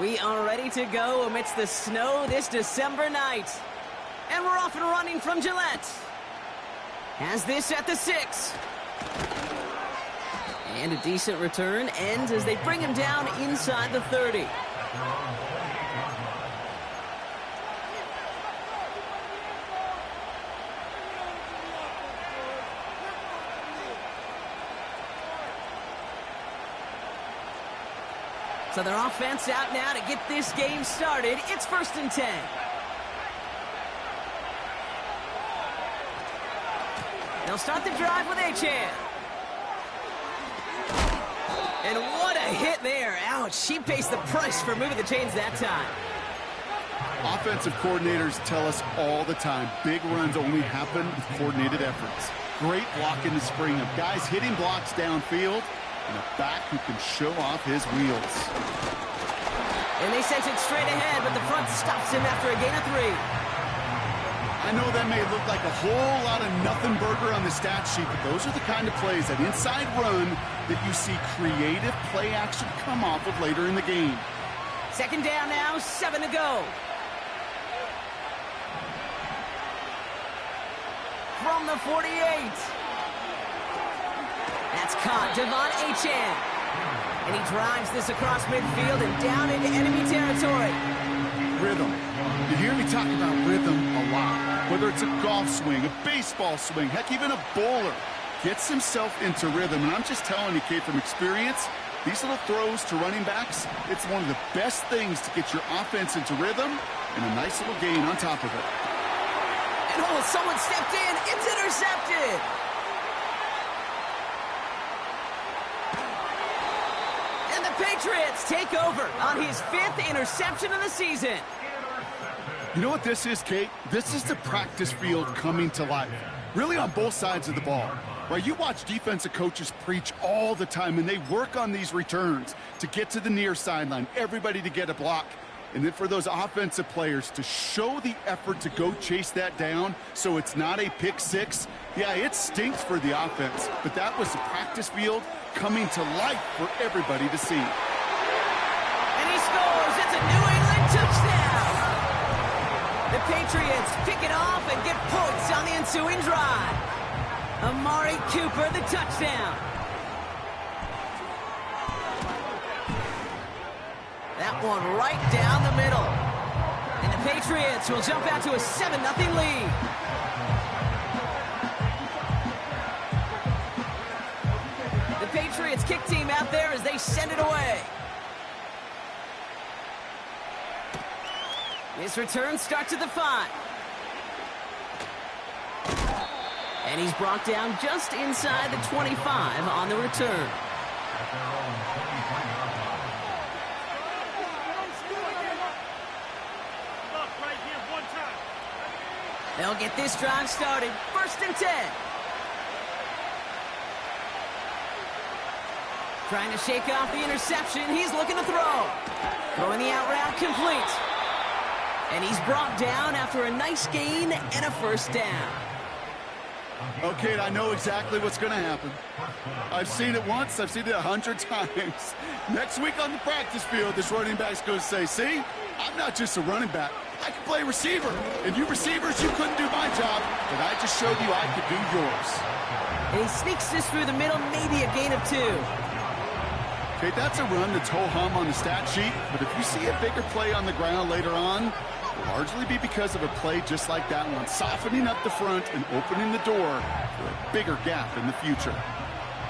We are ready to go amidst the snow this December night. And we're off and running from Gillette. Has this at the 6. And a decent return ends as they bring him down inside the 30. So their offense out now to get this game started. It's 1st and 10. They'll start the drive with Achan. And what a hit there. Ouch, she pays the price for moving the chains that time. Offensive coordinators tell us all the time, big runs only happen with coordinated efforts. Great block in the spring of guys hitting blocks downfield, and a back who can show off his wheels. And they sent it straight ahead, but the front stops him after a gain of 3. I know that may look like a whole lot of nothing burger on the stat sheet, but those are the kind of plays, that inside run, that you see creative play action come off of later in the game. 2nd down now, 7 to go. From the 48. That's caught, Devon Achan. And he drives this across midfield and down into enemy territory. Rhythm. You hear me talk about rhythm a lot. Whether it's a golf swing, a baseball swing, heck, even a bowler gets himself into rhythm. And I'm just telling you, Kate, from experience, these little throws to running backs, it's one of the best things to get your offense into rhythm and a nice little gain on top of it. And oh, someone stepped in. It's intercepted. Patriots take over on his 5th interception of the season. You know what this is, Kate? This is the practice field coming to life. Really on both sides of the ball. Right? You watch defensive coaches preach all the time, and they work on these returns to get to the near sideline, everybody to get a block. And then for those offensive players to show the effort to go chase that down so it's not a pick 6. Yeah, it stinks for the offense, but that was the practice field coming to life for everybody to see. And he scores. It's a New England touchdown. The Patriots pick it off and get points on the ensuing drive. Amari Cooper, the touchdown. That one right down the middle. And the Patriots will jump out to a 7-0 lead. The Patriots kick team out there as they send it away. This return starts at the 5. And he's brought down just inside the 25 on the return. They'll get this drive started. 1st and 10. Trying to shake off the interception. He's looking to throw. Throwing the out route complete. And he's brought down after a nice gain and a 1st down. Okay, I know exactly what's going to happen. I've seen it once. I've seen it 100 times. Next week on the practice field, this running back's going to say, see, I'm not just a running back. I can play receiver. And you receivers, you couldn't do my job, but I just showed you I could do yours. And he sneaks this through the middle, maybe a gain of 2. Okay, that's a run that's ho-hum on the stat sheet, but if you see a bigger play on the ground later on, it'll largely be because of a play just like that one, softening up the front and opening the door for a bigger gap in the future.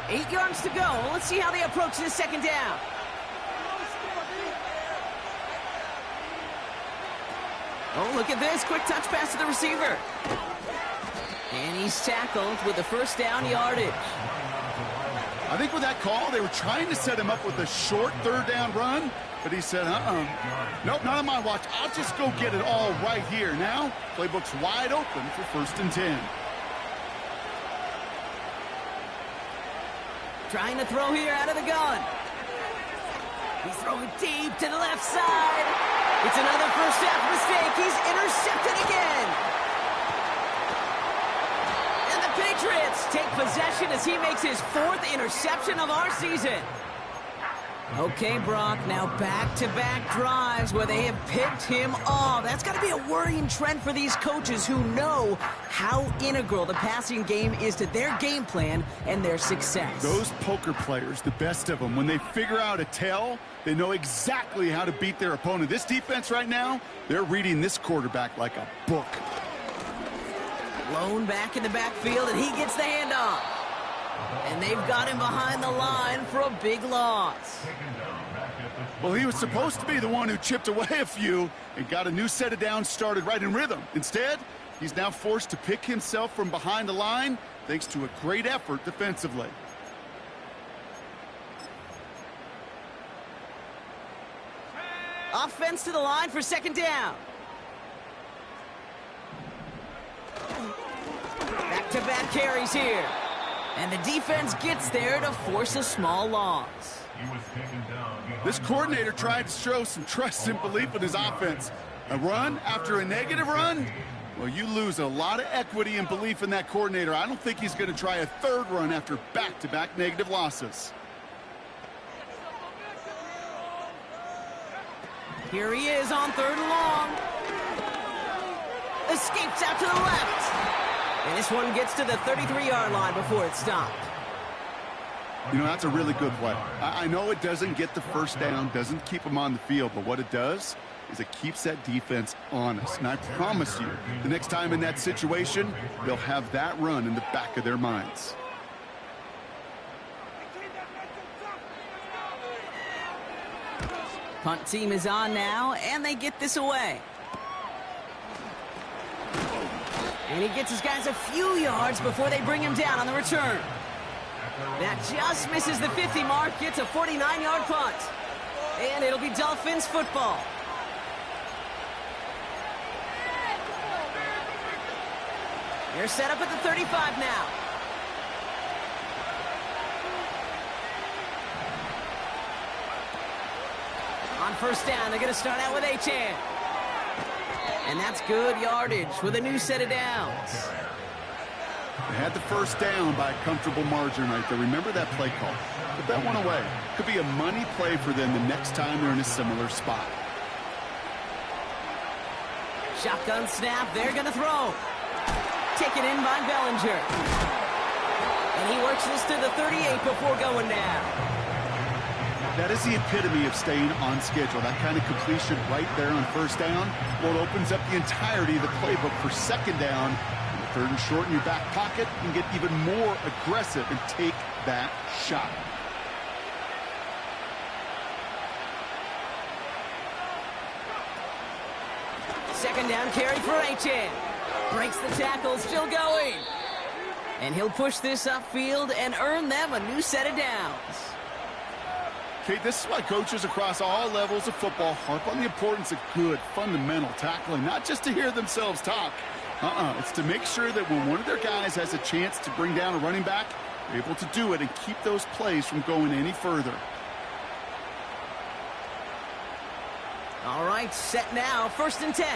8 yards to go. Let's see how they approach this 2nd down. Oh, look at this. Quick touch pass to the receiver. And he's tackled with the 1st down yardage. I think with that call, they were trying to set him up with a short 3rd down run, but he said, nope, not on my watch. I'll just go get it all right here. Now, playbook's wide open for 1st and 10. Trying to throw here out of the gun. He's throwing deep to the left side. It's another 1st half mistake. He's intercepted again. And the Patriots take possession as he makes his 4th interception of our season. Okay, Brock, now back-to-back drives where they have picked him off. That's got to be a worrying trend for these coaches who know how integral the passing game is to their game plan and their success. Those poker players, the best of them, when they figure out a tell, they know exactly how to beat their opponent. This defense right now, they're reading this quarterback like a book. Lone back in the backfield, and he gets the handoff. And they've got him behind the line for a big loss. Well, he was supposed to be the one who chipped away a few and got a new set of downs started right in rhythm. Instead, he's now forced to pick himself from behind the line thanks to a great effort defensively. Offense to the line for second down. Back-to-back carries here. And the defense gets there to force a small loss. This coordinator tried to show some trust and belief in his offense. A run after a negative run? Well, you lose a lot of equity and belief in that coordinator. I don't think he's going to try a third run after back-to-back negative losses. Here he is on third and long. Escapes out to the left. And this one gets to the 33-yard line before it's stopped. You know, that's a really good play. I know it doesn't get the first down, doesn't keep them on the field, but what it does is it keeps that defense honest. And I promise you, the next time in that situation, they'll have that run in the back of their minds. Punt team is on now, and they get this away. And he gets his guys a few yards before they bring him down on the return. That just misses the 50 mark, gets a 49-yard punt. And it'll be Dolphins football. They're set up at the 35 now. On first down, they're going to start out with Achan. And that's good yardage with a new set of downs. They had the first down by a comfortable margin right there. Remember that play call. Put that one away. Could be a money play for them the next time they're in a similar spot. Shotgun snap, they're going to throw. Taken in by Bellinger. And he works this to the 38 before going down. That is the epitome of staying on schedule. That kind of completion right there on first down. Well, it opens up the entirety of the playbook for second down. And the third and short in your back pocket, you can get even more aggressive and take that shot. Second down carry for Achan. Breaks the tackle, still going. And he'll push this upfield and earn them a new set of downs. Okay, this is why coaches across all levels of football harp on the importance of good, fundamental tackling, not just to hear themselves talk. It's to make sure that when one of their guys has a chance to bring down a running back, they're able to do it and keep those plays from going any further. All right, set now, 1st and 10.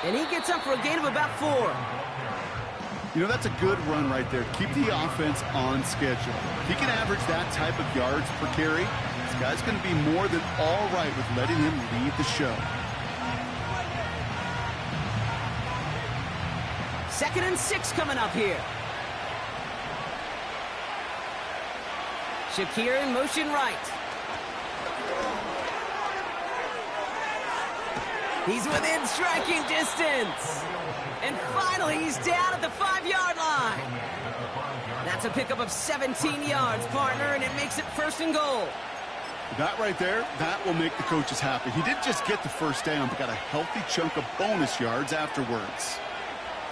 And he gets up for a gain of about 4. You know, that's a good run right there. Keep the offense on schedule. If he can average that type of yards per carry, this guy's going to be more than all right with letting him lead the show. 2nd and 6 coming up here. Shakir in motion right. He's within striking distance. And finally, he's down at the 5-yard line. That's a pickup of 17 yards, partner, and it makes it 1st and goal. That right there, that will make the coaches happy. He didn't just get the first down, but got a healthy chunk of bonus yards afterwards.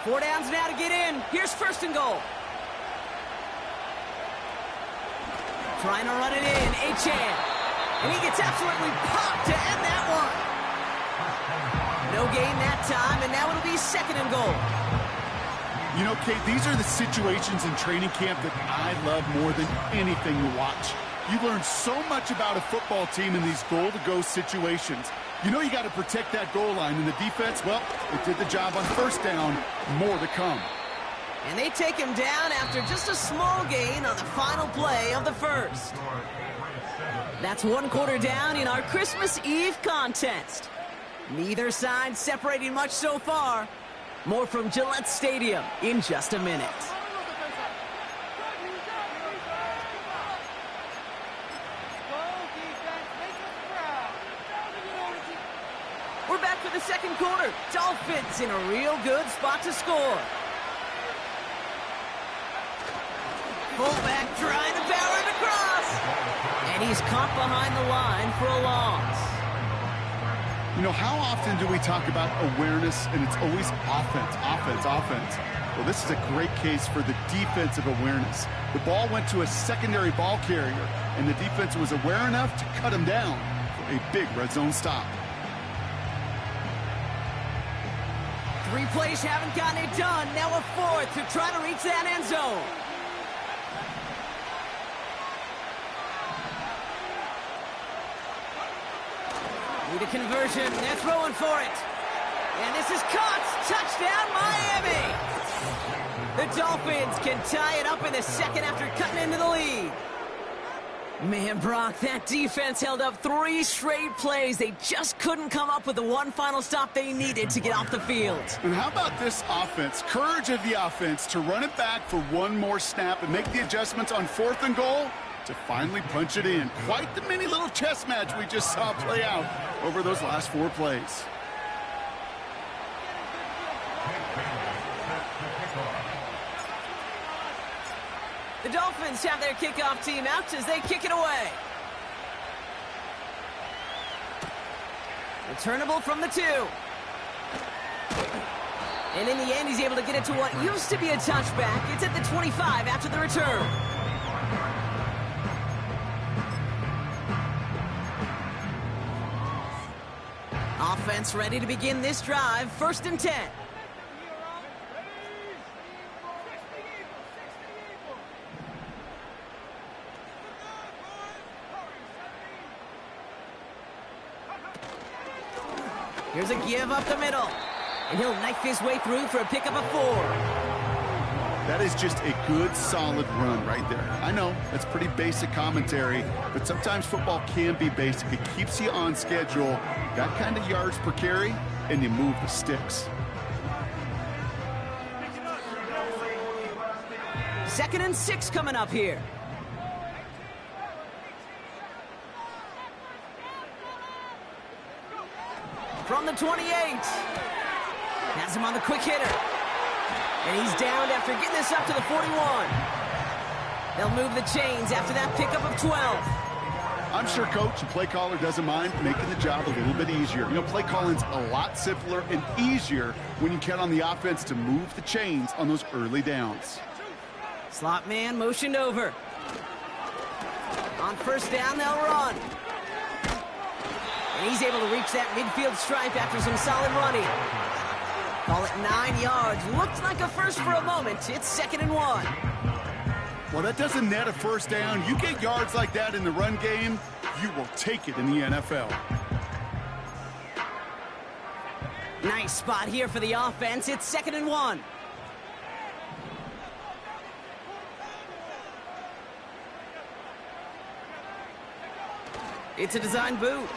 4 downs now to get in. Here's 1st and goal. Trying to run it in, Achan. And he gets absolutely popped to end that one. No gain that time, and now it'll be 2nd and goal. You know, Kate, these are the situations in training camp that I love more than anything to watch. You learn so much about a football team in these goal-to-go situations. You know you got to protect that goal line, and the defense, well, it did the job on first down. More to come. And they take him down after just a small gain on the final play of the first. That's one quarter down in our Christmas Eve contest. Neither side separating much so far. More from Gillette Stadium in just a minute. We're back for the second quarter. Dolphins in a real good spot to score. Fullback trying to power it across. And he's caught behind the line for a loss. You know, how often do we talk about awareness and it's always offense, offense, offense? Well, this is a great case for the defensive awareness. The ball went to a secondary ball carrier, and the defense was aware enough to cut him down for a big red zone stop. 3 plays haven't gotten it done. Now a fourth to try to reach that end zone. Need a conversion. They're throwing for it. And this is caught. Touchdown, Miami. The Dolphins can tie it up in the second after cutting into the lead. Man, Brock, that defense held up 3 straight plays. They just couldn't come up with the one final stop they needed to get off the field. And how about this offense? Courage of the offense to run it back for one more snap and make the adjustments on 4th and goal to finally punch it in. Quite the mini little chess match we just saw play out over those last 4 plays. The Dolphins have their kickoff team out as they kick it away. Returnable from the 2. And in the end, he's able to get it to what used to be a touchback. It's at the 25 after the return. Offense ready to begin this drive. 1st and 10. Here's a give up the middle. And he'll knife his way through for a pickup of 4. That is just a good, solid run right there. I know, that's pretty basic commentary, but sometimes football can be basic. It keeps you on schedule, got kind of yards per carry, and you move the sticks. 2nd and 6 coming up here. From the 28. Has him on the quick hitter. And he's downed after getting this up to the 41. They'll move the chains after that pickup of 12. I'm sure coach and play caller doesn't mind making the job a little bit easier. You know, play calling's a lot simpler and easier when you count on the offense to move the chains on those early downs. Slot man motioned over. On 1st down, they'll run. And he's able to reach that midfield stripe after some solid running. Call it 9 yards. Looked like a first for a moment. It's 2nd and 1. Well, that doesn't net a 1st down. You get yards like that in the run game, you will take it in the NFL. Nice spot here for the offense. It's 2nd and 1. It's a design boot.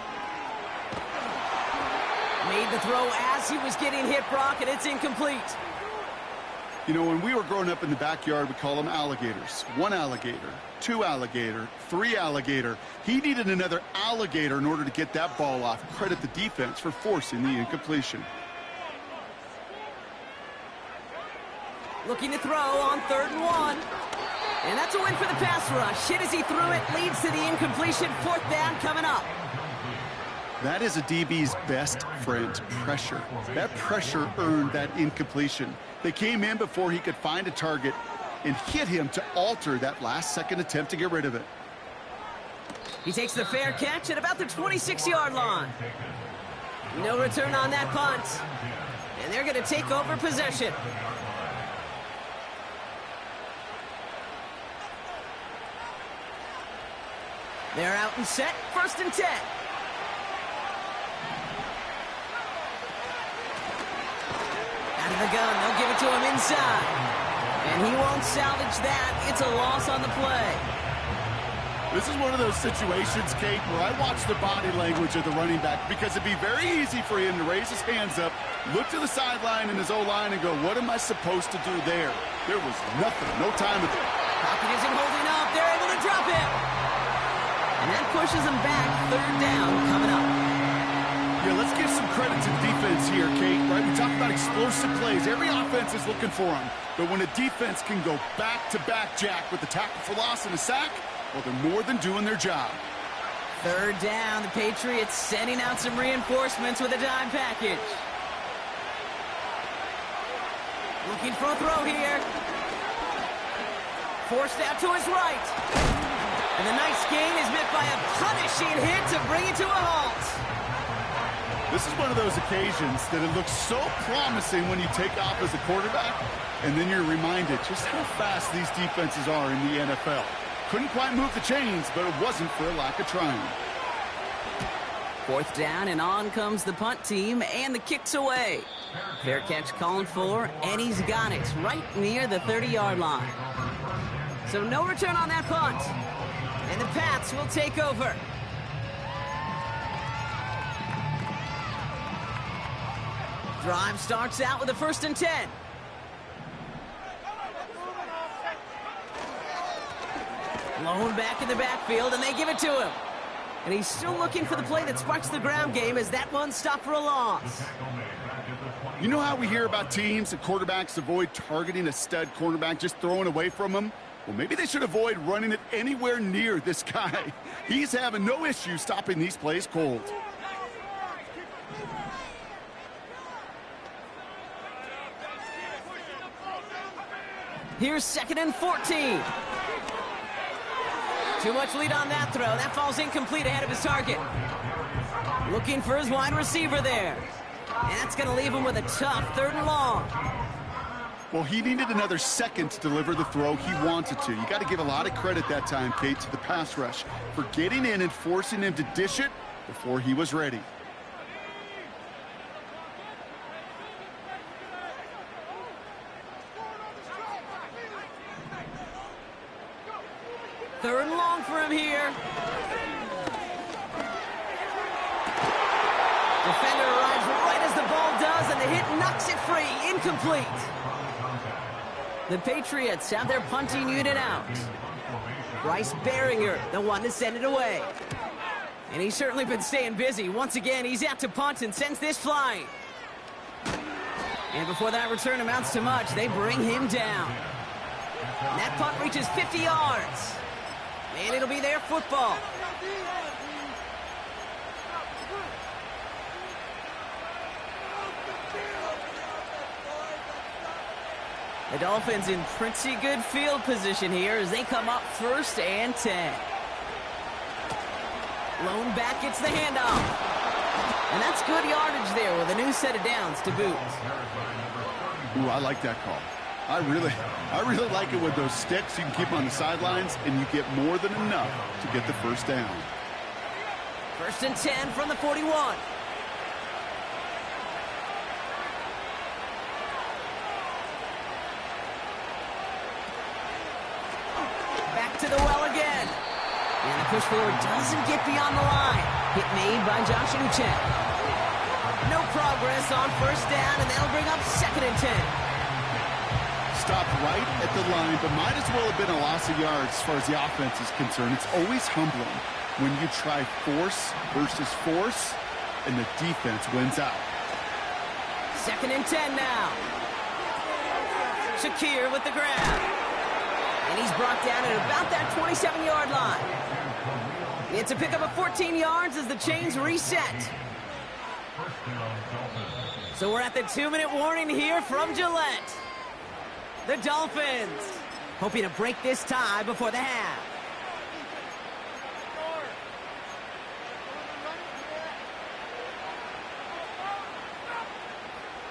Made the throw as he was getting hit, Brock, and it's incomplete. You know, when we were growing up in the backyard, we call them alligators. 1 alligator, 2 alligator, 3 alligator. He needed another alligator in order to get that ball off. Credit the defense for forcing the incompletion. Looking to throw on 3rd and 1. And that's a win for the pass rush. Hit as he threw it, leads to the incompletion. 4th down coming up. That is a DB's best friend, pressure. That pressure earned that incompletion. They came in before he could find a target and hit him to alter that last-second attempt to get rid of it. He takes the fair catch at about the 26-yard line. No return on that punt. And they're going to take over possession. They're out and set. 1st and 10. Out of the gun. They'll give it to him inside. And he won't salvage that. It's a loss on the play. This is one of those situations, Kate, where I watch the body language of the running back because it'd be very easy for him to raise his hands up, look to the sideline in his O-line and go, what am I supposed to do there? There was nothing, no time to do. Pocket isn't holding up. They're able to drop him. And that pushes him back. Third down coming up. Yeah, let's give some credit to the defense here, Kate, right? We talk about explosive plays. Every offense is looking for them. But when a defense can go back-to-back, Jack, with the tackle for loss and a sack, well, they're more than doing their job. Third down, the Patriots sending out some reinforcements with a dime package. Looking for a throw here. Forced out to his right. And the nice gain is met by a punishing hit to bring it to a halt. This is one of those occasions that it looks so promising when you take off as a quarterback, and then you're reminded just how fast these defenses are in the NFL. Couldn't quite move the chains, but it wasn't for a lack of trying. Fourth down, and on comes the punt team, and the kick's away. Fair catch calling for, and he's got it right near the 30-yard line. So no return on that punt. And the Pats will take over. Drive starts out with a 1st and 10. Blown back in the backfield, and they give it to him. And he's still looking for the play that sparks the ground game as that one stopped for a loss. You know how we hear about teams and quarterbacks avoid targeting a stud cornerback, just throwing away from him? Well, maybe they should avoid running it anywhere near this guy. He's having no issue stopping these plays cold. Here's 2nd and 14. Too much lead on that throw. That falls incomplete ahead of his target. Looking for his wide receiver there. And that's going to leave him with a tough 3rd and long. Well, he needed another second to deliver the throw he wanted to. You got to give a lot of credit that time, Kate, to the pass rush for getting in and forcing him to dish it before he was ready. Third and long for him here. Defender arrives right as the ball does, and the hit knocks it free. Incomplete. The Patriots have their punting unit out. Bryce Behringer, the one to send it away. And he's certainly been staying busy. Once again, he's out to punt and sends this flying. And before that return amounts to much, they bring him down. And that punt reaches 50 yards. And it'll be their football. The Dolphins in pretty good field position here as they come up 1st and 10. Lone back gets the handoff. And that's good yardage there with a new set of downs to boot. Ooh, I like that call. I really like it with those sticks. You can keep them on the sidelines, and you get more than enough to get the 1st down. 1st and 10 from the 41. Back to the well again. And the push forward doesn't get beyond the line. Hit made by Josh Uche. No progress on 1st down, and that'll bring up 2nd and 10. Stopped right at the line, but might as well have been a loss of yards as far as the offense is concerned. It's always humbling when you try force versus force, and the defense wins out. 2nd and 10 now. Shakir with the grab. And he's brought down at about that 27-yard line. It's a pickup of 14 yards as the chains reset. So we're at the 2-minute warning here from Gillette. The Dolphins hoping to break this tie before the half.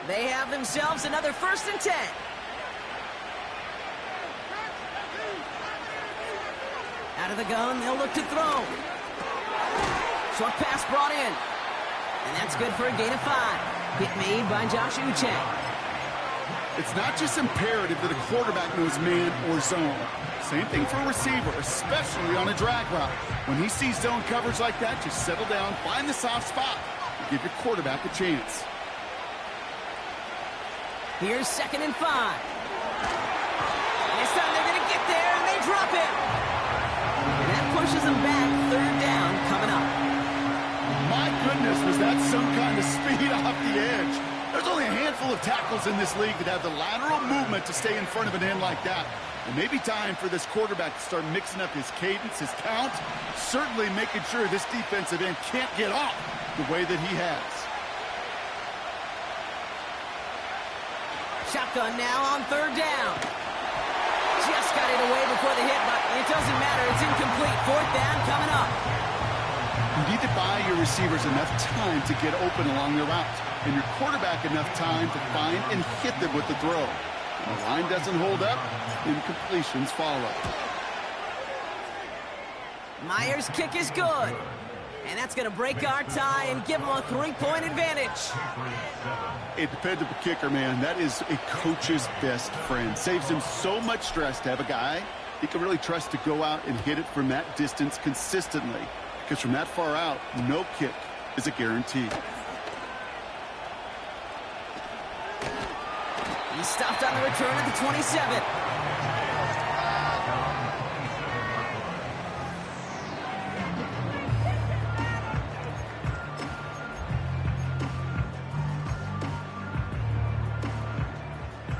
They have themselves another 1st and 10. Out of the gun, they'll look to throw. Short pass brought in. And that's good for a gain of 5. Hit made by Josh Uche. It's not just imperative that a quarterback knows man or zone. Same thing for a receiver, especially on a drag route. When he sees zone coverage like that, just settle down, find the soft spot, and give your quarterback a chance. Here's 2nd and 5. And this time they're going to get there, and they drop it. And that pushes them back. 3rd down coming up. My goodness, was that some kind of speed off the edge. There's only a handful of tackles in this league that have the lateral movement to stay in front of an end like that. It may be time for this quarterback to start mixing up his cadence, his count, certainly making sure this defensive end can't get off the way that he has. Shotgun now on 3rd down. Just got it away before the hit, but it doesn't matter. It's incomplete. 4th down coming up. You need to buy your receivers enough time to get open along the route, and your quarterback enough time to find and hit them with the throw. When the line doesn't hold up, incompletions follow. Myers' kick is good. And that's going to break our tie and give him a 3-point advantage. A dependable kicker, man, that is a coach's best friend. Saves him so much stress to have a guy he can really trust to go out and hit it from that distance consistently. Because from that far out, no kick is a guarantee. He stopped on the return at the 27.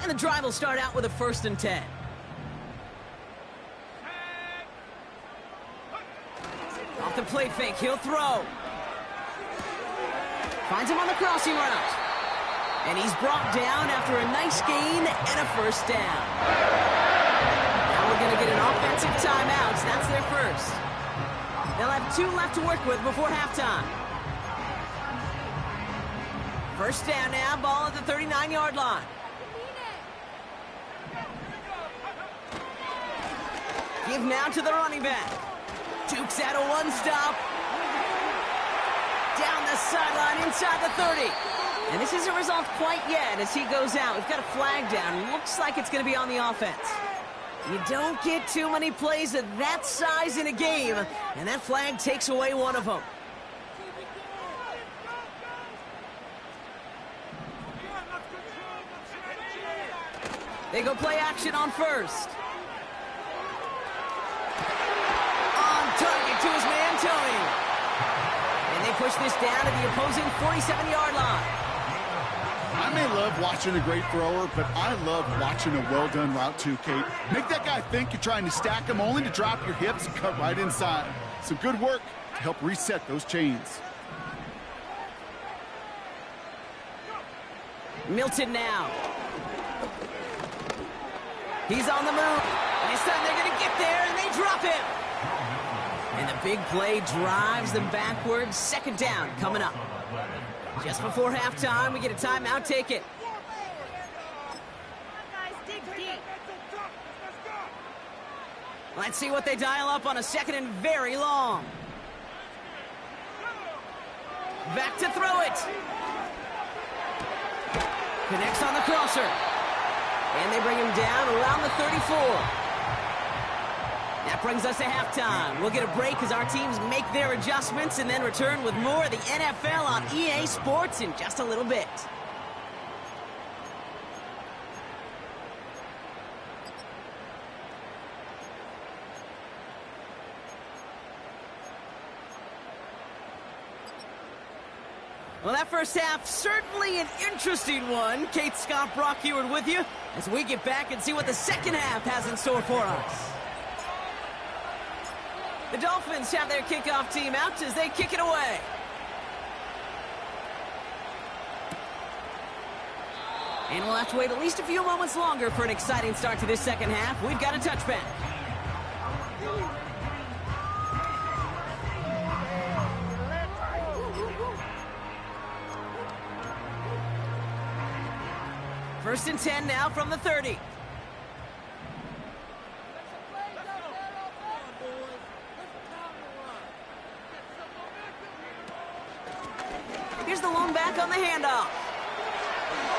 And the drive will start out with a 1st and 10. Off the play fake, he'll throw. Finds him on the crossing route. And he's brought down after a nice gain and a 1st down. Now we're going to get an offensive timeout. That's their first. They'll have 2 left to work with before halftime. 1st down now, ball at the 39-yard line. Give now to the running back. Dukes out a 1-stop. Down the sideline inside the 30. And this isn't resolved quite yet as he goes out. We've got a flag down. Looks like it's going to be on the offense. You don't get too many plays of that size in a game, and that flag takes away one of them. They go play action on 1st. Target to his man, Tony. And they push this down to the opposing 47-yard line. I may love watching a great thrower, but I love watching a well-done route too, Kate. Make that guy think you're trying to stack him only to drop your hips and cut right inside. Some good work to help reset those chains. Milton now. He's on the move. And this time they're going to get there, and they drop him. And the big play drives them backwards. 2nd down coming up. Just before halftime, we get a timeout. Take it. Let's see what they dial up on a 2nd and very long. Back to throw it. Connects on the crosser. And they bring him down around the 34. That brings us to halftime. We'll get a break as our teams make their adjustments and then return with more of the NFL on EA Sports in just a little bit. Well, that first half, certainly an interesting one. Kate, Scott, Brock Ewart with you as we get back and see what the second half has in store for us. The Dolphins have their kickoff team out as they kick it away. And we'll have to wait at least a few moments longer for an exciting start to this second half. We've got a touchback. First and 10 now from the 30. Here's the lone back on the handoff.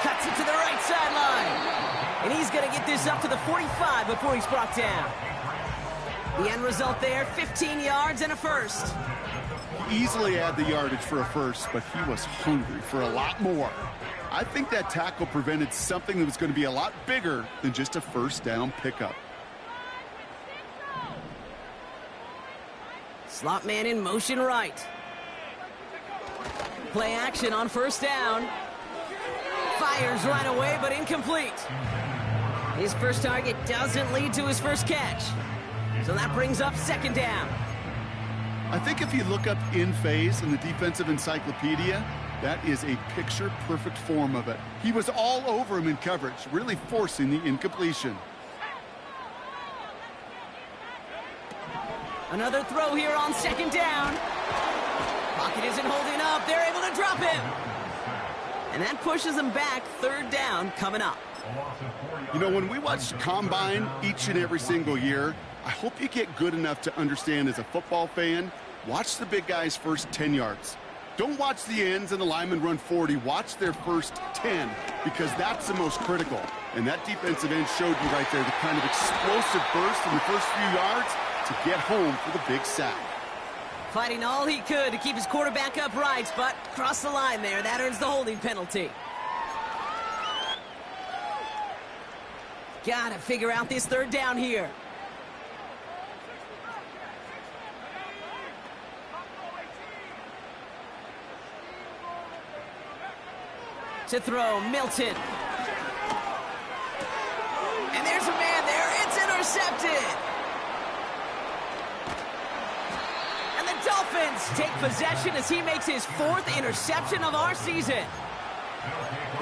Cuts it to the right sideline. And he's going to get this up to the 45 before he's brought down. The end result there, 15 yards and a first. He easily had the yardage for a first, but he was hungry for a lot more. I think that tackle prevented something that was going to be a lot bigger than just a first down pickup. Slot man in motion right. Play action on first down. Fires right away, but incomplete. His first target doesn't lead to his first catch. So that brings up second down. I think if you look up in phase in the defensive encyclopedia, that is a picture-perfect form of it. He was all over him in coverage, really forcing the incompletion. Another throw here on second down. Pocket isn't holding up. They're able to drop him. And that pushes them back. Third down coming up. You know, when we watch Combine each and every single year, I hope you get good enough to understand as a football fan, watch the big guys' first 10 yards. Don't watch the ends and the linemen run 40. Watch their first 10, because that's the most critical. And that defensive end showed you right there the kind of explosive burst in the first few yards to get home for the big sack. Fighting all he could to keep his quarterback upright, but crossed the line there. That earns the holding penalty. Gotta figure out this third down here. To throw, Milton. And there's a man there. It's intercepted. And the Dolphins take possession as he makes his fourth interception of our season.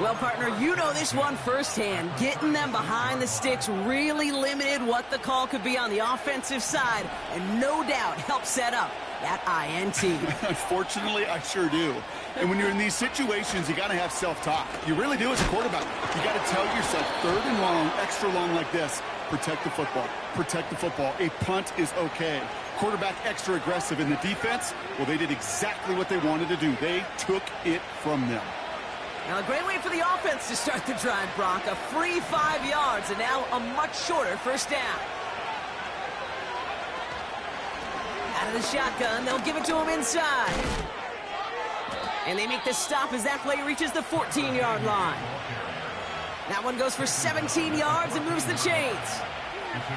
Well, partner, you know this one firsthand. Getting them behind the sticks really limited what the call could be on the offensive side, and no doubt helped set up that INT. Unfortunately, I sure do. And when you're in these situations, you got to have self-talk. You really do as a quarterback. You got to tell yourself, third and long, extra long like this, protect the football. Protect the football. A punt is okay. Quarterback extra aggressive in the defense, well, they did exactly what they wanted to do. They took it from them. Now, a great way for the offense to start the drive, Brock. A free 5 yards, and now a much shorter first down. Out of the shotgun, they'll give it to him inside. And they make the stop as that play reaches the 14-yard line. That one goes for 17 yards and moves the chains.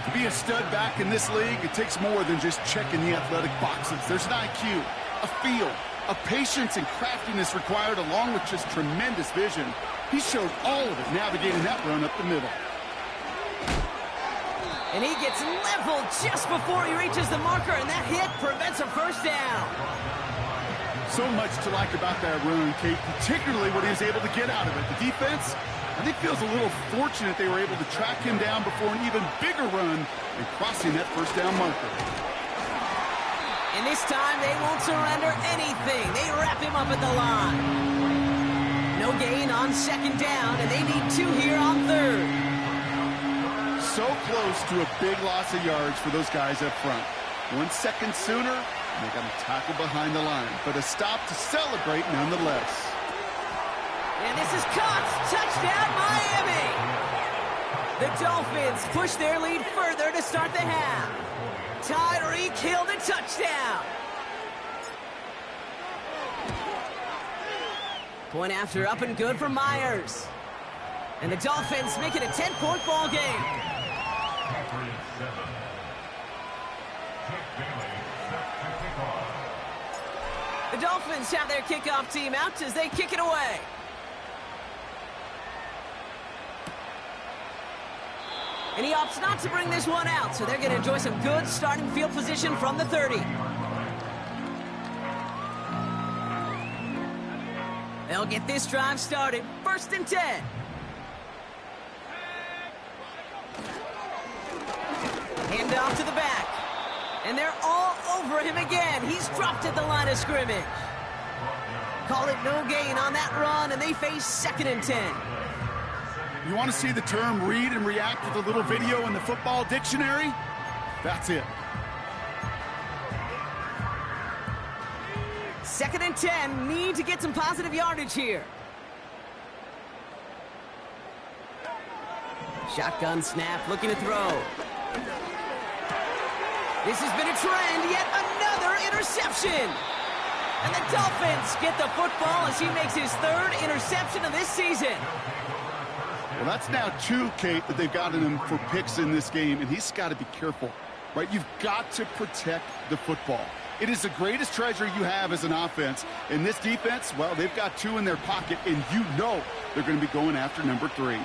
To be a stud back in this league, it takes more than just checking the athletic boxes. There's an IQ, a feel, a patience and craftiness required, along with just tremendous vision. He showed all of it navigating that run up the middle. And he gets leveled just before he reaches the marker, and that hit prevents a first down. So much to like about that run, Kate, particularly what he was able to get out of it. The defense, I think, feels a little fortunate they were able to track him down before an even bigger run and crossing that first down marker. And this time, they won't surrender anything. They wrap him up at the line. No gain on second down, and they need 2 here on third. So close to a big loss of yards for those guys up front. 1 second sooner, and they got a tackle behind the line. But a stop to celebrate nonetheless. And this is caught. Touchdown, Miami. The Dolphins push their lead further to start the half. Tyreek Hill the touchdown. Point after up and good for Myers. And the Dolphins make it a 10-point ball game. The Dolphins have their kickoff team out as they kick it away. And he opts not to bring this one out, so they're going to enjoy some good starting field position from the 30. They'll get this drive started. 1st and 10. Hand off to the back. And they're all over him again. He's dropped at the line of scrimmage. Call it no gain on that run, and they face 2nd and 10. You want to see the term read and react with a little video in the football dictionary? That's it. 2nd and 10, need to get some positive yardage here. Shotgun snap, looking to throw. This has been a trend, yet another interception. And the Dolphins get the football as he makes his third interception of this season. Well, that's now 2, Kate, that they've gotten him for picks in this game, and he's got to be careful, right? You've got to protect the football. It is the greatest treasure you have as an offense. In this defense, well, they've got 2 in their pocket, and you know they're going to be going after number 3.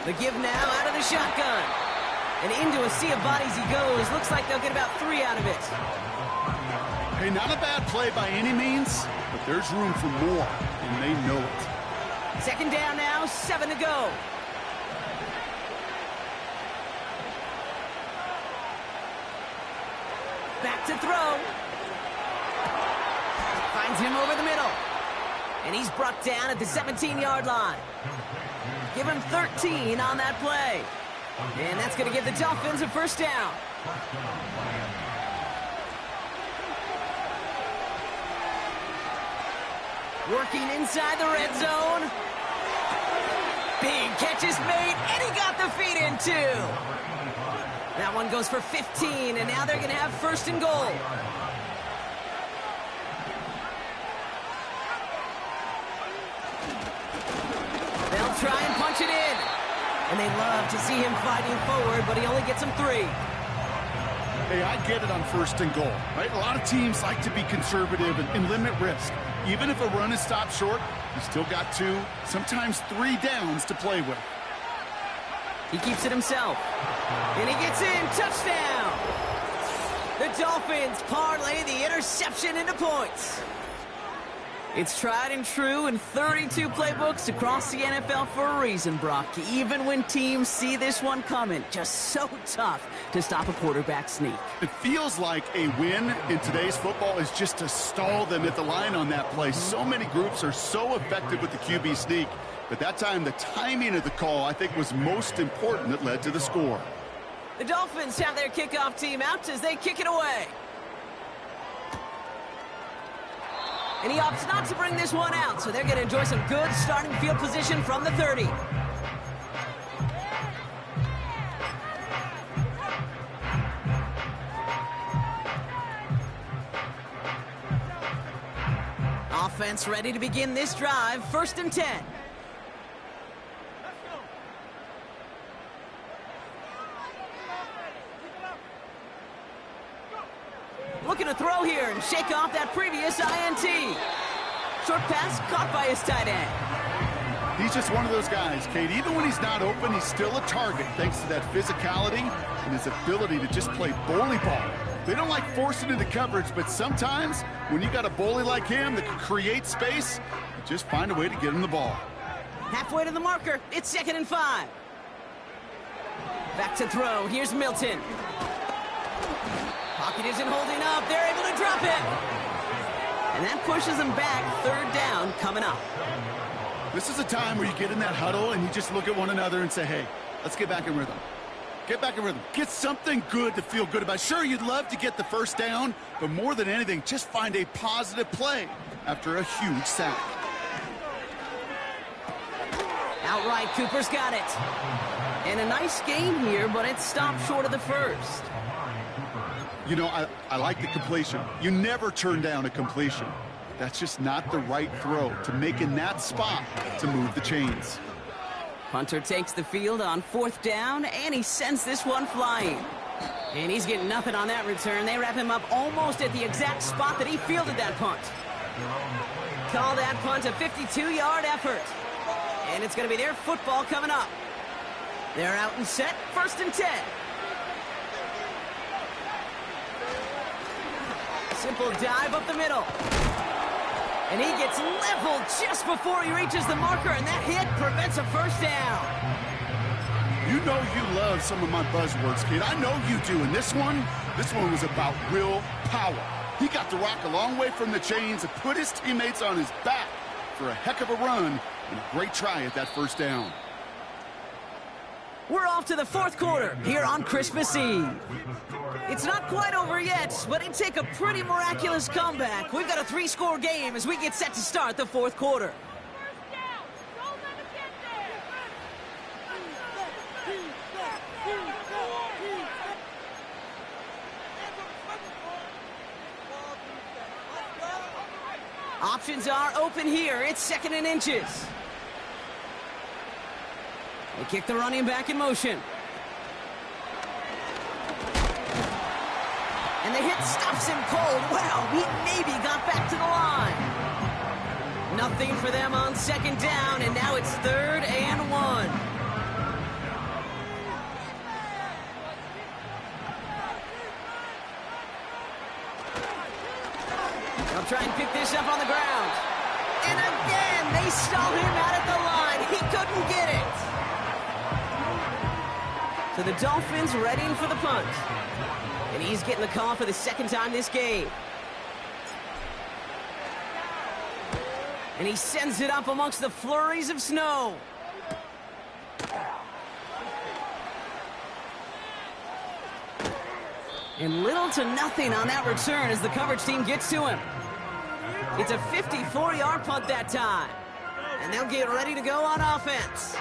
The give now out of the shotgun. And into a sea of bodies he goes. Looks like they'll get about 3 out of it. Hey, not a bad play by any means, but there's room for more, and they know it. Second down now, 7 to go. Back to throw. Finds him over the middle. And he's brought down at the 17-yard line. Give him 13 on that play. And that's going to give the Dolphins a first down. Working inside the red zone. Big catch is made, and he got the feet in too. That one goes for 15, and now they're going to have first and goal. They'll try and punch it in. And they love to see him fighting forward, but he only gets them 3. Hey, I get it on first and goal, right? A lot of teams like to be conservative and limit risk. Even if a run is stopped short, you still got 2, sometimes 3 downs to play with. He keeps it himself. And he gets in. Touchdown! The Dolphins parlay the interception into points. It's tried and true in 32 playbooks across the NFL for a reason, Brock. Even when teams see this one coming, just so tough to stop a quarterback sneak. It feels like a win in today's football is just to stall them at the line on that play. So many groups are so effective with the QB sneak, but that time the timing of the call, I think, was most important that led to the score. The Dolphins have their kickoff team out as they kick it away. And he opts not to bring this one out, so they're going to enjoy some good starting field position from the 30. Offense ready to begin this drive, 1st and 10. Looking to throw here and shake off that previous INT. Short pass caught by his tight end. He's just one of those guys, Kate. Even when he's not open, he's still a target thanks to that physicality and his ability to just play bully ball. They don't like forcing into coverage, but sometimes when you got a bully like him that can create space, you just find a way to get him the ball. Halfway to the marker. It's 2nd and 5. Back to throw. Here's Milton. Pocket isn't holding up. They're able to drop it. And that pushes them back. 3rd down coming up. This is a time where you get in that huddle and you just look at one another and say, hey, let's get back in rhythm. Get back in rhythm. Get something good to feel good about. Sure, you'd love to get the first down, but more than anything, just find a positive play after a huge sack. Outright, Cooper's got it. And a nice game here, but it stopped short of the first. You know, I like the completion. You never turn down a completion. That's just not the right throw to make in that spot to move the chains. Hunter takes the field on 4th down, and he sends this one flying. And he's getting nothing on that return. They wrap him up almost at the exact spot that he fielded that punt. Call that punt a 52-yard effort. And it's going to be their football coming up. They're out and set, 1st and 10. Simple dive up the middle. And he gets leveled just before he reaches the marker, and that hit prevents a first down. You know you love some of my buzzwords, kid. I know you do. And this one was about real power. He got the rock a long way from the chains and put his teammates on his back for a heck of a run and a great try at that first down. We're off to the 4th quarter here on Christmas Eve. It's not quite over yet, but it'd take a pretty miraculous comeback. We've got a 3-score game as we get set to start the 4th quarter. Options are open here. It's 2nd and inches. They kick the running back in motion. And the hit stuffs him cold. Wow, he maybe got back to the line. Nothing for them on 2nd down, and now it's 3rd and 1. They'll try and pick this up on the ground. And again, they stall him out at the line. He couldn't get it. So the Dolphins readying for the punt. And he's getting the call for the 2nd time this game. And he sends it up amongst the flurries of snow. And little to nothing on that return as the coverage team gets to him. It's a 54-yard punt that time. And they'll get ready to go on offense.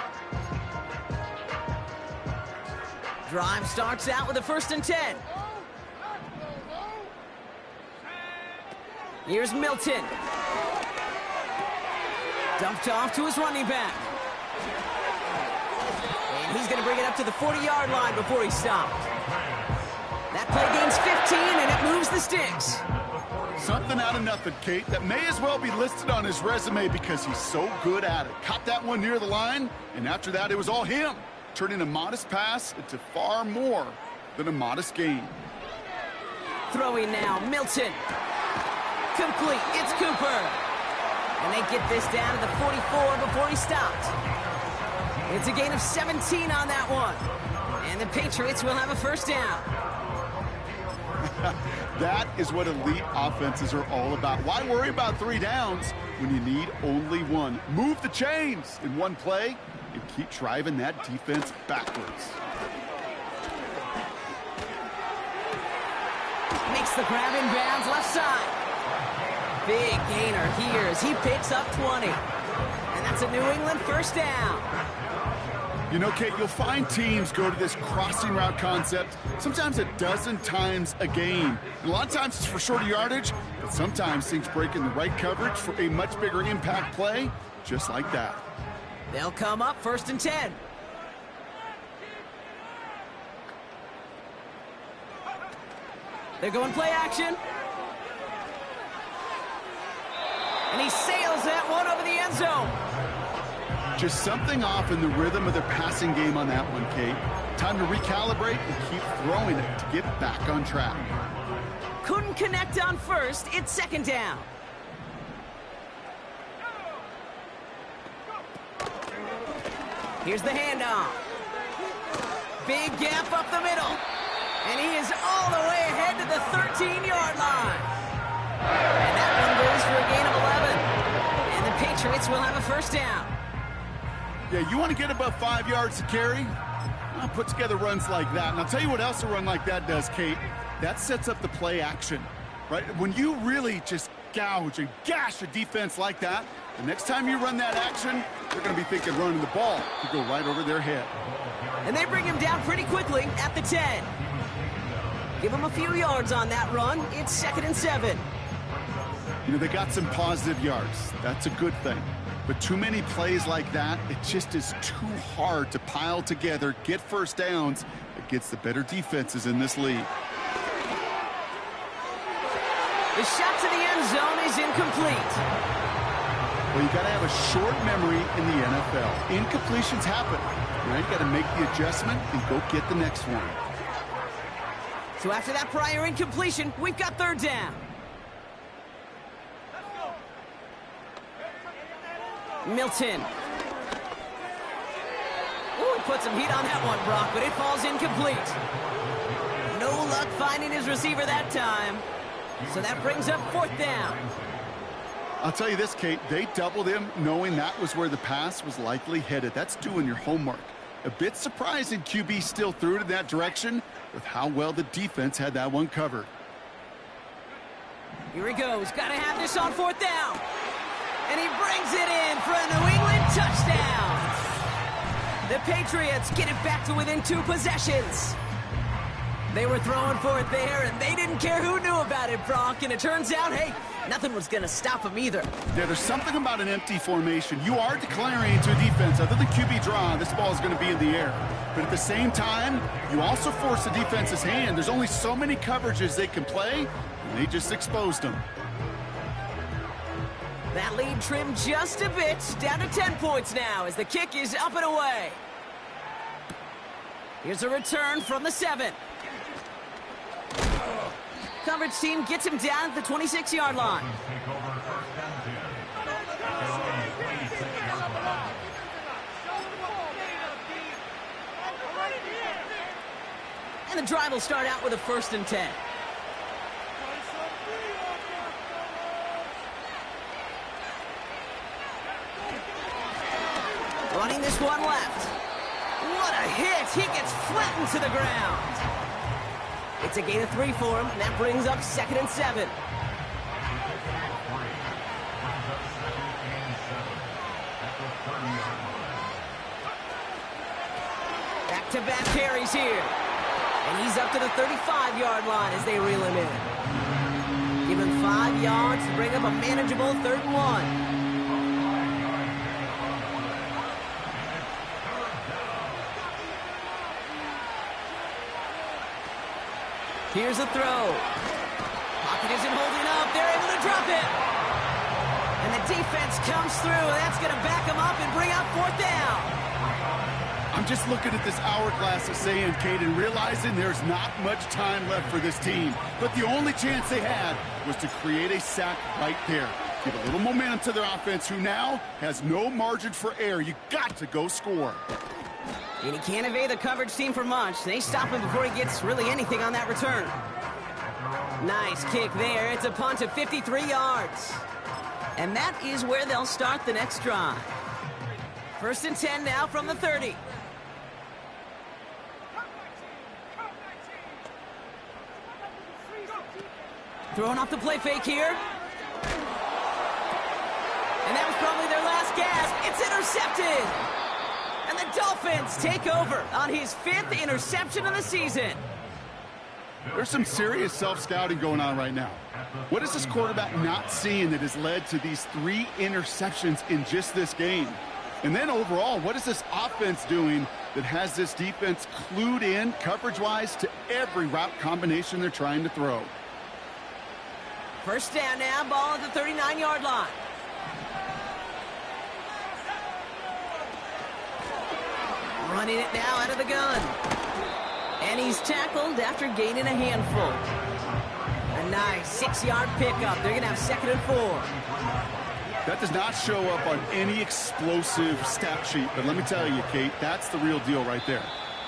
Drive starts out with a 1st and 10. Here's Milton. Dumped off to his running back. And he's going to bring it up to the 40-yard line before he stopped. That play gains 15, and it moves the sticks. Something out of nothing, Kate, that may as well be listed on his resume because he's so good at it. Caught that one near the line, and after that, it was all him, turning a modest pass into far more than a modest gain. Throwing now, Milton. Complete, it's Cooper. And they get this down to the 44 before he stopped. It's a gain of 17 on that one. And the Patriots will have a 1st down. That is what elite offenses are all about. Why worry about 3 downs when you need only 1? Move the chains in one play and keep driving that defense backwards. Makes the grab in bounds left side. Big gainer here as he picks up 20. And that's a New England 1st down. You know, Kate, you'll find teams go to this crossing route concept sometimes a dozen times a game. And a lot of times it's for shorter yardage, but sometimes things break in the right coverage for a much bigger impact play, just like that. They'll come up 1st and 10. They're going play action. And he sails that one over the end zone. Just something off in the rhythm of their passing game on that one, Kate. Time to recalibrate and keep throwing it to get back on track. Couldn't connect on 1st. It's 2nd down. Here's the handoff. Big gap up the middle. And he is all the way ahead to the 13-yard line. And that one goes for a gain of 11. And the Patriots will have a 1st down. Yeah, you want to get above 5 yards to carry? Well, put together runs like that. And I'll tell you what else a run like that does, Kate. That sets up the play action, right? When you really just gouge and gash a defense like that, the next time you run that action, they're going to be thinking running the ball to go right over their head. And they bring him down pretty quickly at the 10. Give him a few yards on that run. It's 2nd and 7. You know, they got some positive yards. That's a good thing. But too many plays like that, it just is too hard to pile together, get 1st downs against the better defenses in this league. The shot to the end zone is incomplete. Well, you got to have a short memory in the NFL. Incompletions happen. Now you got to make the adjustment and go get the next one. So after that prior incompletion, we've got 3rd down. Milton. Ooh, put some heat on that one, Brock, but it falls incomplete. No luck finding his receiver that time. So that brings up 4th down. I'll tell you this, Kate, they doubled him knowing that was where the pass was likely headed. That's doing your homework. A bit surprising QB still threw it in that direction with how well the defense had that one covered. Here he goes. Got to have this on 4th down. And he brings it in for a New England touchdown. The Patriots get it back to within 2 possessions. They were throwing for it there, and they didn't care who knew about it, Brock. And it turns out, hey, nothing was going to stop them either. Yeah, there's something about an empty formation. You are declaring to a defense, other than QB draw, this ball is going to be in the air. But at the same time, you also force the defense's hand. There's only so many coverages they can play, and they just exposed them. That lead trimmed just a bit, down to 10 points now as the kick is up and away. Here's a return from the 7. Coverage team gets him down at the 26-yard line. And the drive will start out with a 1st and 10. Running this one left. What a hit! He gets flattened to the ground. It's a gain of 3 for him, and that brings up 2nd and 7. Back-to-back carries here. And he's up to the 35-yard line as they reel him in. Give him 5 yards to bring up a manageable 3rd and 1. Here's a throw. Pocket isn't holding up. They're able to drop it. And the defense comes through. That's going to back them up and bring out 4th down. I'm just looking at this hourglass of saying, Kate, and realizing there's not much time left for this team. But the only chance they had was to create a sack right there. Give a little momentum to their offense, who now has no margin for error. You got to go score. And he can't evade the coverage team for much. They stop him before he gets really anything on that return. Nice kick there. It's a punt of 53 yards. And that is where they'll start the next drive. 1st and 10 now from the 30. Throwing off the play fake here. And that was probably their last gasp. It's intercepted. And the Dolphins take over on his 5th interception of the season. There's some serious self-scouting going on right now. What is this quarterback not seeing that has led to these 3 interceptions in just this game? And then overall, what is this offense doing that has this defense clued in coverage-wise to every route combination they're trying to throw? 1st down now, ball at the 39-yard line. Running it now out of the gun. And he's tackled after gaining a handful. A nice 6-yard pickup. They're going to have 2nd and 4. That does not show up on any explosive stat sheet. But let me tell you, Kate, that's the real deal right there.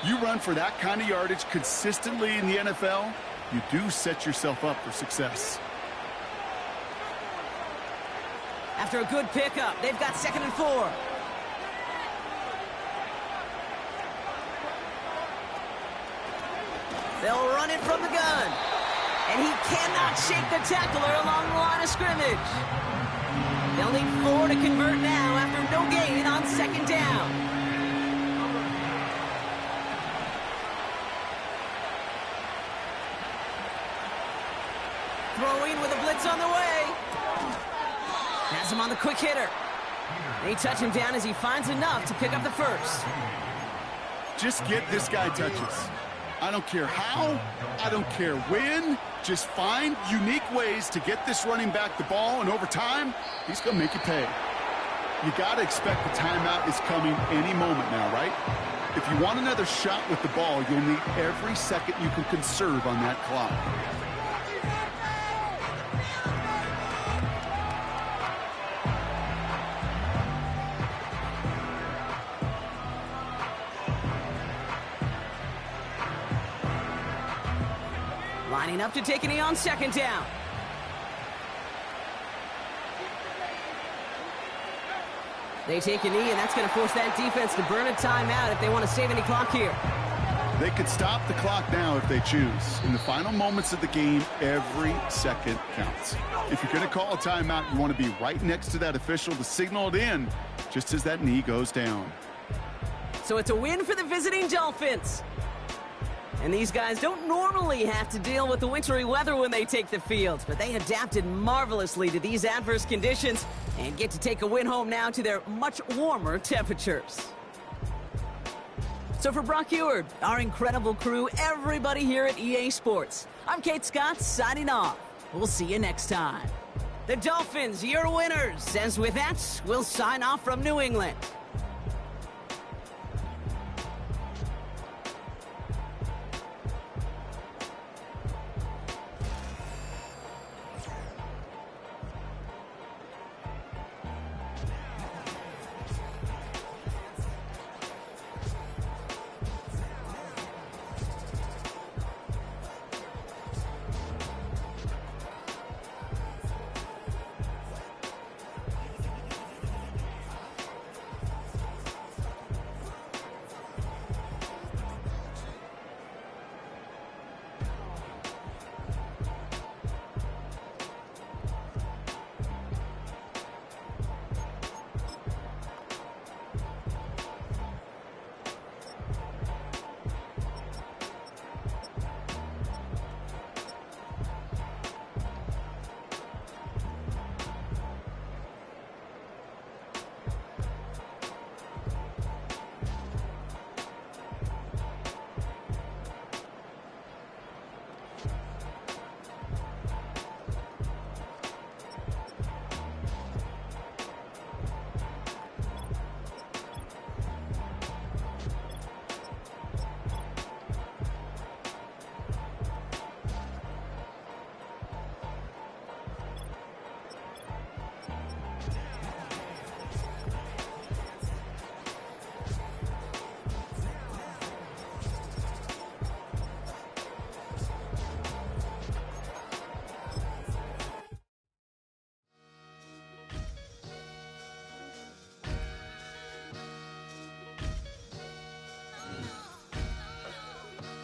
You run for that kind of yardage consistently in the NFL, you do set yourself up for success. After a good pickup, they've got 2nd and 4. They'll run it from the gun. And he cannot shake the tackler along the line of scrimmage. They'll need 4 to convert now after no gain on 2nd down. Throwing with a blitz on the way. Has him on the quick hitter. They touch him down as he finds enough to pick up the 1st. Just get this guy touches. I don't care how, I don't care when, just find unique ways to get this running back the ball, and over time, he's going to make you pay. You got to expect the timeout is coming any moment now, right? If you want another shot with the ball, you'll need every second you can conserve on that clock. Lining up to take a knee on 2nd down. They take a knee, and that's going to force that defense to burn a timeout if they want to save any clock here. They could stop the clock now if they choose. In the final moments of the game, every second counts. If you're going to call a timeout, you want to be right next to that official to signal it in just as that knee goes down. So it's a win for the visiting Dolphins. And these guys don't normally have to deal with the wintry weather when they take the field, but they adapted marvelously to these adverse conditions and get to take a win home now to their much warmer temperatures. So for Brock Eward, our incredible crew, everybody here at EA Sports, I'm Kate Scott signing off. We'll see you next time. The Dolphins, your winners. As with that, we'll sign off from New England.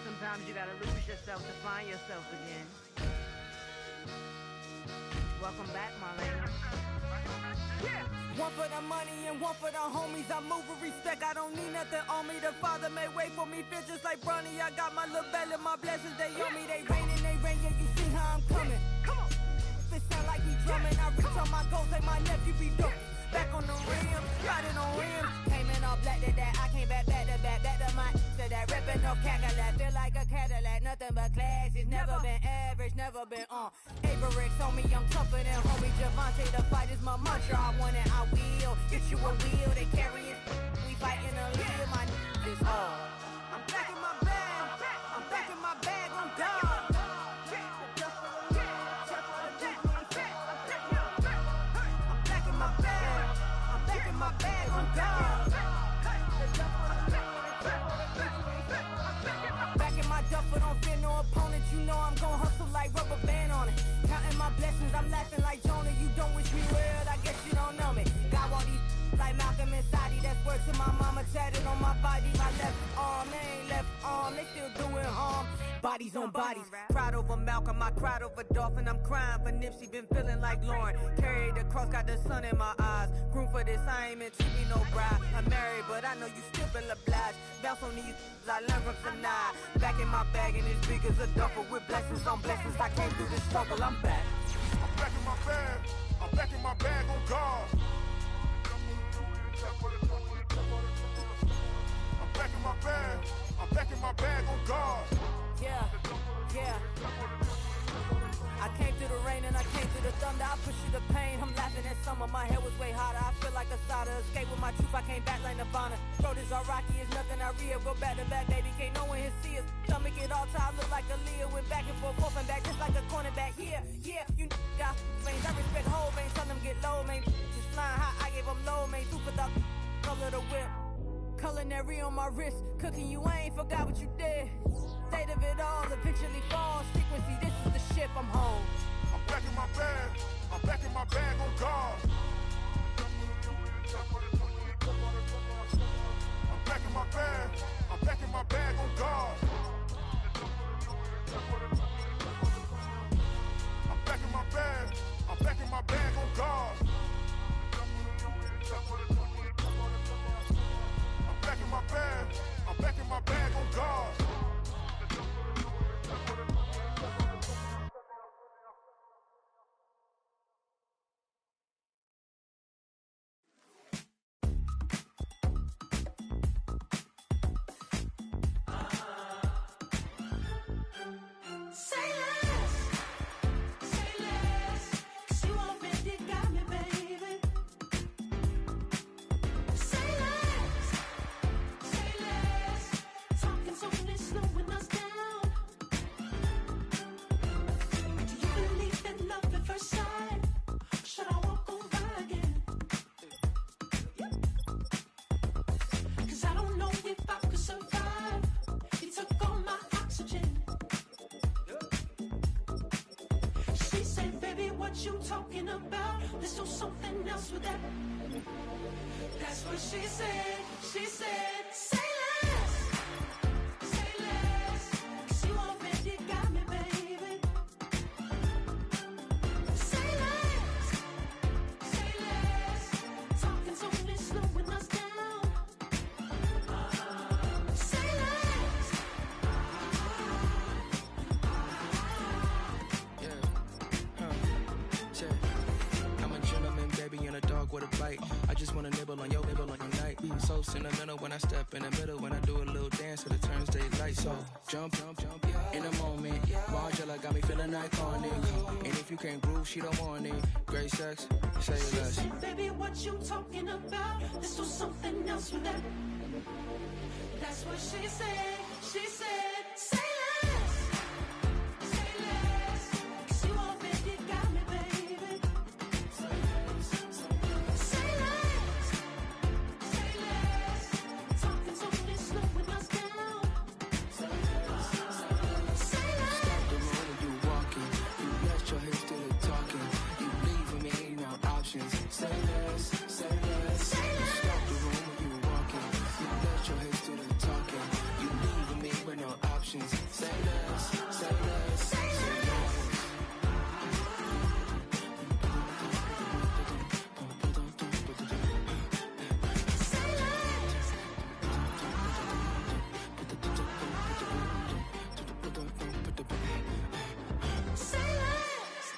Sometimes you gotta lose yourself to find yourself again. Welcome back, Marlena. Yeah. One for the money and one for the homies. I move with respect, I don't need nothing on me. The Father may wait for me, feel just like Bronny. I got my little belly, my blessings, they on me. They rain and they rain, yeah, you see how I'm coming. Come on. If it sound like we drumming, I reach on my goals like my nephew be dope. Back on the rim, riding on rim. Came in all black to that, I came back to my to that ripping off Cadillac. Feel like a Cadillac, nothing but class. It's never been average, never been on. Averix on me, I'm tougher than homie Javante. The fight is my mantra, I want it, I will. Get you a wheel, they carry it. We fighting a little, my is all. I'm back in my bag, I'm back in my bag, I'm done. My bag on down. Back in my duffel, don't fear no opponent. You know I'm gon' hustle like rubber band on it. Counting my blessings, I'm laughing like Jonah. You don't wish me well, I guess you don't know me. Got all these like Malcolm and Sadie. That's word to my mama, tatted on my body. My left arm, they ain't left arm, they still doing harm. Bodies on bodies, cried over Malcolm, I cried over Dolphin. I'm crying for Nipsey, been feeling like Lauren. Carried the cross, got the sun in my eyes. Room for this, I ain't meant to be no bride. I'm married, but I know you still feel obliged. Bounce on these, I learned from tonight. Back in my bag, and it's big as a duffel with blessings on blessings. I came through the struggle, I'm back. I'm back in my bag, I'm back in my bag on guard. I'm back in my bag, I'm back in my bag on guard. Yeah, yeah. I came through the rain and I came through the thunder. I push through the pain, I'm laughing at summer. My hair was way hotter, I feel like a soda. Escape with my truth, I came back like Nirvana. Throat is all rocky, it's nothing I real. Go back to back, baby, can't no one here see us. Stomach it all tied, look like a Leah. Went back and forth and back, just like a cornerback. Yeah, yeah, you got veins. I respect whole veins, tell them get low, man. Just flying high, I gave them low, man. Super the color the whip. Culinary on my wrist, cooking you, I ain't forgot what you did. State of it all, eventually falls. Frequency, this is the ship, I'm home. I'm back in my bag, I'm back in my bag on guard. I'm back in my bag, I'm back in my bag on guard. I'm back in my bag, I'm back in my bag on guard. I'm back in my bag, I'm back in my bag on guard. what you talking about. Let's do something else with that. That's what she said. She said, say less. Say less. 'Cause you already got me, baby. Say less. Say less. Talking's only slowing us down. Say less. I'm a gentleman, baby, and a dog with a bite. I just wanna nibble on your night. So sentimental when I step in the middle. When I do a little dance, till it turns daylight. So jump, in a moment. Margella got me feeling iconic. And if you can't groove, she don't want it. Great sex, say less. Say, baby, what you talking about? Let's do something else with that. That's what she said. She said, say less. Say less. 'Cause you already got me, baby. Say less. Say less. Say less. Talking's only slowing us down. Say less. Say less. The room when you walking, you left your hips to the talking. You leaving me no options. Say less, say less. Say You less. stop the room when you walking. You left your hips to the talking. You leaving me with no options. Say less, say less, Say less. Say less. Say less.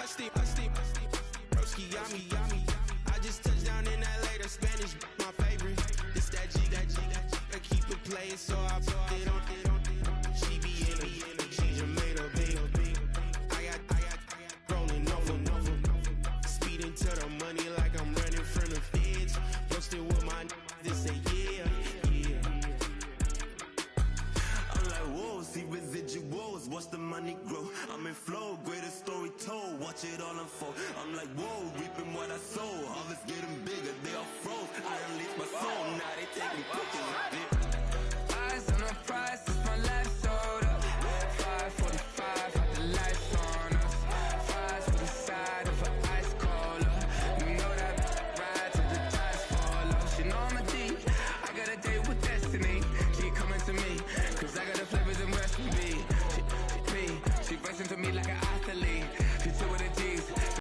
I steam, broski, yummy. I just touched down in LA, the Spanish